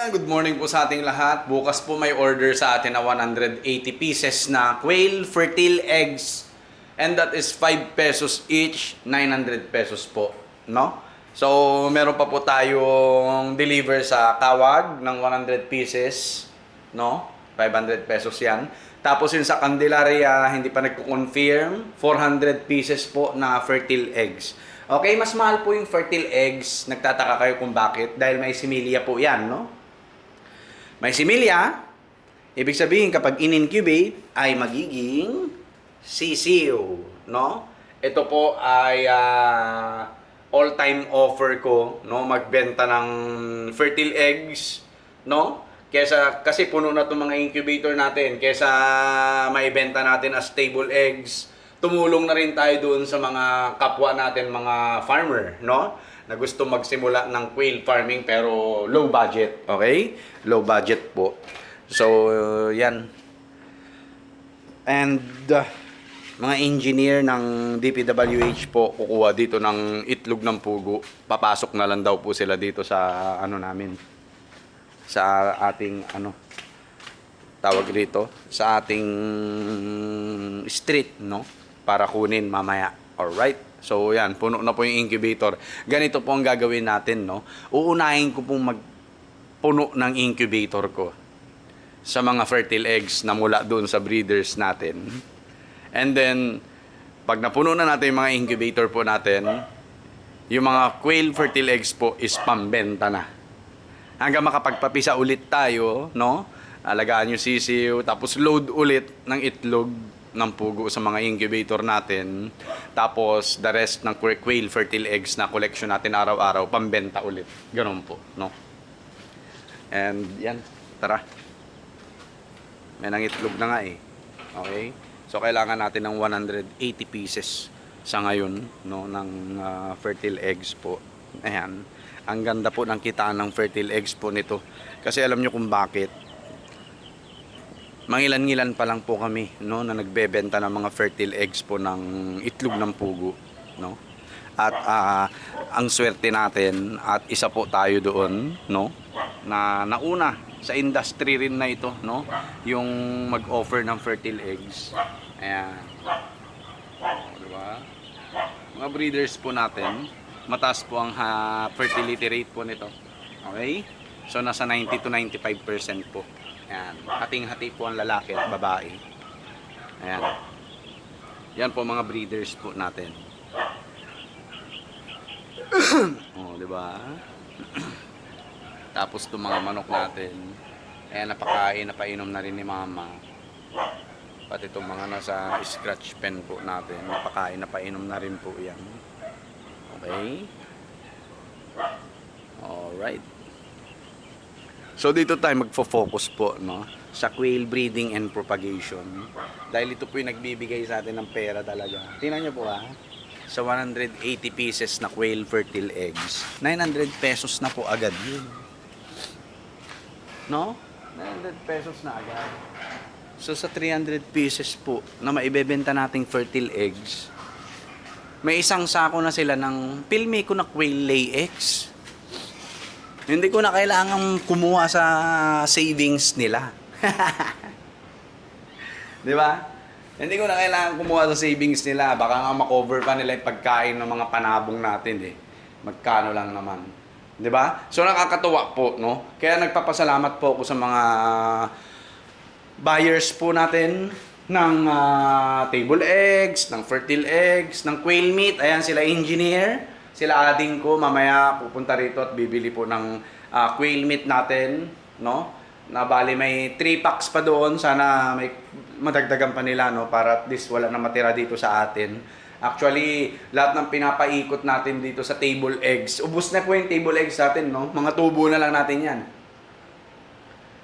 Good morning po sa ating lahat. Bukas po may order sa atin na 180 pieces na quail fertile eggs. And that is 5 pesos each, 900 pesos po, no? So, meron pa po tayong deliver sa Tawag ng 100 pieces, no? 500 pesos 'yan. Tapos yun sa Candelaria, hindi pa nagko-confirm, 400 pieces po na fertile eggs. Okay, mas mahal po yung fertile eggs. Nagtataka kayo kung bakit. Dahil may similya po yan, no? May similya, ibig sabihin kapag in-incubate, ay magiging sisiw, no? Ito po ay all-time offer ko, no? Magbenta ng fertile eggs, no? Kasi puno na itong mga incubator natin. Kesa maibenta natin as stable eggs, tumulong na rin tayo doon sa mga kapwa natin, mga farmer, no? Na gusto magsimula ng quail farming pero low budget, okay? Low budget po. So, yan. And, mga engineer ng DPWH po kukuha dito ng itlog ng pugo. Papasok na lang daw po sila dito sa ano namin. Sa ating tawag dito, sa ating street, no? Para kunin mamaya. Alright? So, yan. Puno na po yung incubator. Ganito po ang gagawin natin, no? Uunahin ko pong magpuno ng incubator ko sa mga fertile eggs na mula doon sa breeders natin. And then, pag napuno na natin yung mga incubator po natin, yung mga quail fertile eggs po is pambenta na. Hanggang makapagpapisa ulit tayo, no? Alagaan yung sisiw, tapos load ulit ng itlog ng pugo sa mga incubator natin. Tapos, the rest ng quail fertile eggs na collection natin araw-araw, pambenta ulit. Ganun po, no? And, yan. Tara. May nangitlog na nga eh. Okay? So, kailangan natin ng 180 pieces sa ngayon, no? Ng fertile eggs po. Ayan. Ang ganda po ng kitaan ng fertile eggs po nito. Kasi alam nyo kung bakit. Mangilan-ngilan pa lang po kami, no, na nagbebenta ng mga fertile eggs po ng itlog ng pugo, no? At ang swerte natin at isa po tayo doon, no, na nauna sa industry rin na ito, no, yung mag-offer ng fertile eggs. Ayan. Diba? Mga breeders po natin, mataas po ang fertility rate po nito. Okay? So nasa 90 to 95% po. Ayan. Hating-hati po ang lalaki at babae. Ayan. Yan po mga breeders po natin. Oh, di ba? Tapos itong mga manok natin, ayan, napakain, napainom na rin ni mama. Pati itong mga nasa scratch pen po natin, napakain, napainom na rin po yan. Okay? Alright. So dito tayo magfo-focus po, no, sa quail breeding and propagation. Dahil ito po yung nagbibigay sa atin ng pera talaga. Tingnan nyo po sa 180 pieces na quail fertile eggs, 900 pesos na po agad yun. No? 900 pesos na agad. So sa 300 pieces po na maibebenta nating fertile eggs, may isang sako na sila ng pilmi ko na quail lay eggs. Hindi ko na kailangan kumuha sa savings nila. Di ba? Hindi ko na kailangan kumuha sa savings nila. Baka nga makover pa nila yung pagkain ng mga panabong natin eh. Magkano lang naman. Di ba? So nakakatuwa po, no? Kaya nagpapasalamat po ako sa mga buyers po natin ng table eggs, ng fertile eggs, ng quail meat. Ayan sila engineer. Sila ading ko mamaya pupunta rito at bibili po ng quail meat natin, no? Na bali may 3 packs pa doon, sana may madagdagan pa nila, no, para at least wala na matira dito sa atin. Actually, lahat ng pinapaikot natin dito sa table eggs, ubos na po yung table eggs natin, no? Mga tubo na lang natin 'yan.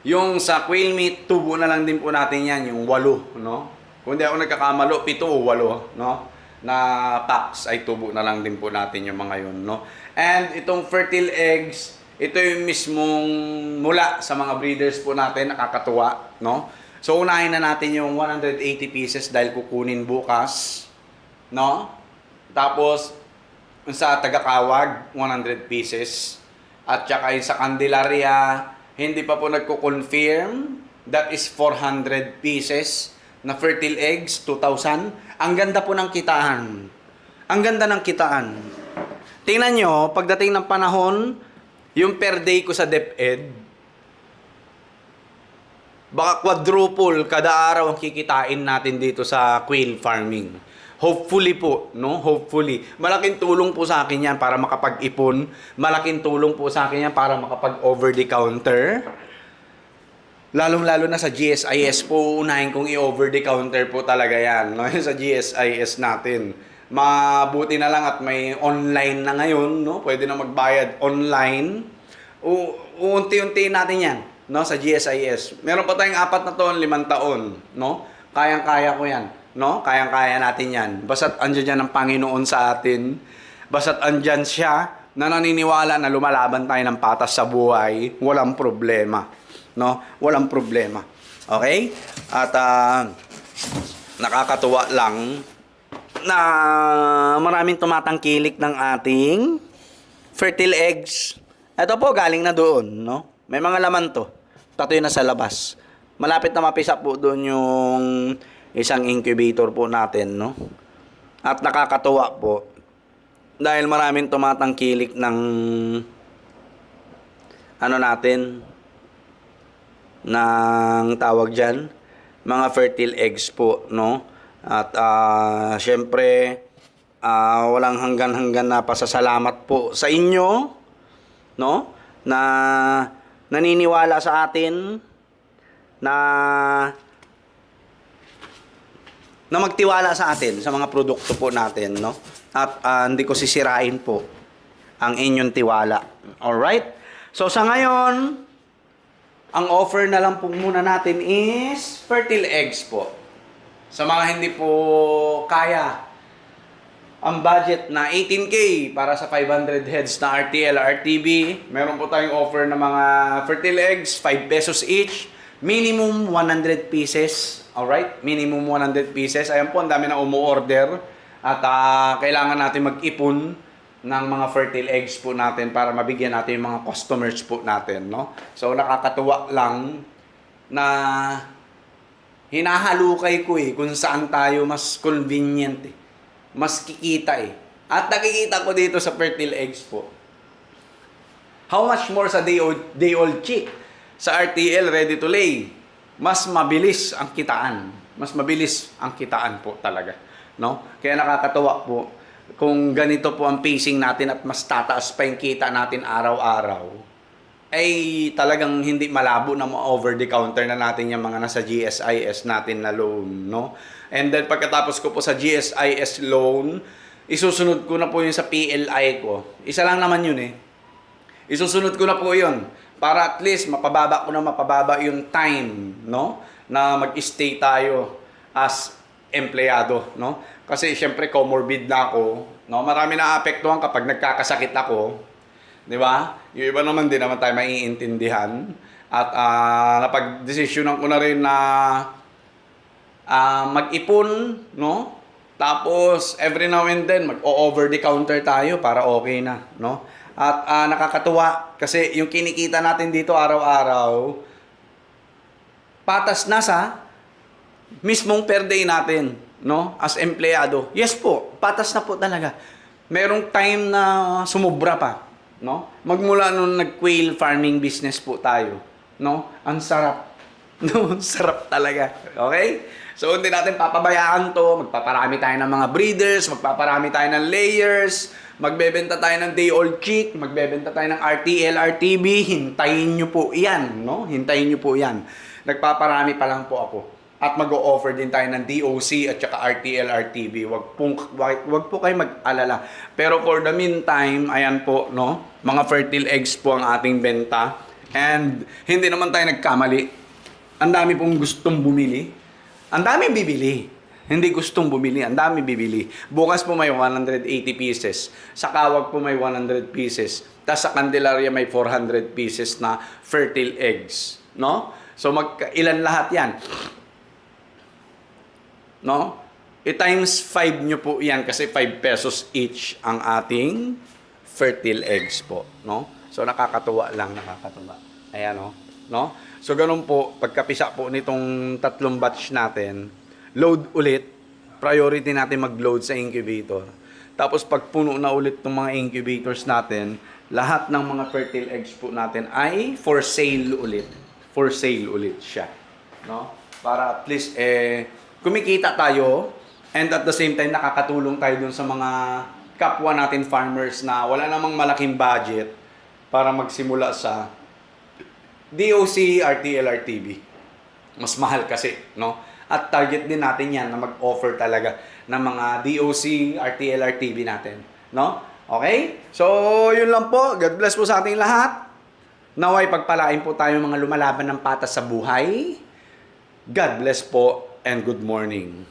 Yung sa quail meat, tubo na lang din po natin 'yan, yung 8, no? Kung di ako nagkakamalo, 7 o 8, no? Na packs ay tubo na lang din po natin yung mga yun, no? And itong fertile eggs, ito yung mismong mula sa mga breeders po natin, nakakatuwa, no? So unahin na natin yung 180 pieces dahil kukunin bukas, no? Tapos sa Tagakawag, 100 pieces. At saka yung sa Candelaria, hindi pa po nagko-confirm. That is 400 pieces na fertile eggs, 2,000. Ang ganda po ng kitaan. Ang ganda ng kitaan. Tingnan nyo, pagdating ng panahon, yung per day ko sa DepEd, baka quadruple kada araw ang kikitain natin dito sa quail farming. Hopefully po, no? Hopefully. Malaking tulong po sa akin yan para makapag-ipon. Malaking tulong po sa akin yan para makapag-over the counter. Lalong-lalo na sa GSIS po, unahin kong i-over the counter po talaga yan. No? Sa GSIS natin. Mabuti na lang at may online na ngayon, no? Pwede na magbayad online. Uunti-unti natin yan, no? Sa GSIS. Meron pa tayong 4 na taon, 5 taon, no? Kayang-kaya ko yan, no? Kayang-kaya natin yan. Basta't andyan dyan ang Panginoon sa atin. Basta't andyan siya na naniniwala na lumalaban tayo ng patas sa buhay, walang problema. No? Walang problema. Okay? At nakakatuwa lang na maraming tumatangkilik ng ating fertile eggs. Ito po galing na doon, no? May mga laman to. Tatoy na sa labas. Malapit na mapisa po doon yung isang incubator po natin, no? At nakakatuwa po dahil maraming tumatangkilik ng ano natin, ng tawag dyan, mga fertile eggs po, no? At syempre, walang hanggan-hanggan na pasasalamat po sa inyo, no? Na naniniwala sa atin, na magtiwala sa atin, sa mga produkto po natin, no? At hindi ko sisirain po ang inyong tiwala. Alright? So sa ngayon, ang offer na lang po muna natin is fertile eggs po. Sa mga hindi po kaya ang budget na 18K para sa 500 heads na RTL, RTB, meron po tayong offer na mga fertile eggs, 5 pesos each, minimum 100 pieces. Alright? Minimum 100 pieces. Ayan po, ang dami na umu-order. At kailangan natin mag-ipon ng mga fertile eggs po natin para mabigyan natin yung mga customers po natin, no? So, nakakatuwa lang na hinahalukay ko kung saan tayo mas convenient mas kikita At nakikita ko dito sa fertile eggs po. How much more sa day-old chick? Sa RTL, ready to lay. Mas mabilis ang kitaan. Mas mabilis ang kitaan po talaga, no? Kaya nakakatuwa po kung ganito po ang pacing natin at mas tataas pa yung kita natin araw-araw, ay talagang hindi malabo na over the counter na natin yung mga nasa GSIS natin na loan, no? And then pagkatapos ko po sa GSIS loan, isusunod ko na po yung sa PLI ko. Isa lang naman yun Isusunod ko na po yun para at least mapababa yung time, no? Na mag-stay tayo as empleyado, no? Kasi syempre comorbid na ako, no? Marami na apektuhan kapag nagkakasakit ako, 'di ba? Yung iba naman din naman tayo maiintindihan at napag-desisyonan ko na rin na mag-ipon, no? Tapos every now and then mag-over the counter tayo para okay na, no? At nakakatuwa kasi yung kinikita natin dito araw-araw patas na sa mismong per day natin, no? As empleyado. Yes po, patas na po talaga. Merong time na sumubra pa, no? Magmula nung nag-quail farming business po tayo, no? Ang sarap. No, sarap talaga. Okay? So, hindi natin papabayaan to. Magpaparami tayo ng mga breeders, magpaparami tayo ng layers, magbebenta tayo ng day-old chick, magbebenta tayo ng RTL, RTB. Hintayin nyo po yan, no? Hintayin nyo po yan. Nagpaparami pa lang po ako. At mag-o-offer din tayo ng DOC at saka RTL, RTB. Wag po kayo mag-alala. Pero for the meantime, ayan po, no? Mga fertile eggs po ang ating benta. And hindi naman tayo nagkamali. Ang dami pong gustong bumili. Ang dami bibili. Hindi gustong bumili. Ang dami bibili. Bukas po may 180 pieces. Sa Kawag po may 100 pieces. Tapos sa Candelaria may 400 pieces na fertile eggs. No? So ilan lahat yan? No? I-times 5 nyo po yan kasi 5 pesos each ang ating fertile eggs po. No? So nakakatuwa lang, nakakatuwa. Ayan, no? no? So ganun po, pagkapisa po nitong tatlong batch natin, load ulit, priority natin mag-load sa incubator. Tapos pag puno na ulit ng mga incubators natin, lahat ng mga fertile eggs po natin ay for sale ulit. For sale ulit siya, no? Para at least kumikita tayo and at the same time nakakatulong tayo dun sa mga kapwa natin farmers na wala namang malaking budget para magsimula sa DOC, RTL, RTV. Mas mahal kasi, no? At target din natin yan na mag-offer talaga ng mga DOC, RTL, RTV natin, no? Okay? So, yun lang po. God bless po sa ating lahat. Naway pagpalain po tayo mga lumalaban ng patas sa buhay. God bless po and good morning.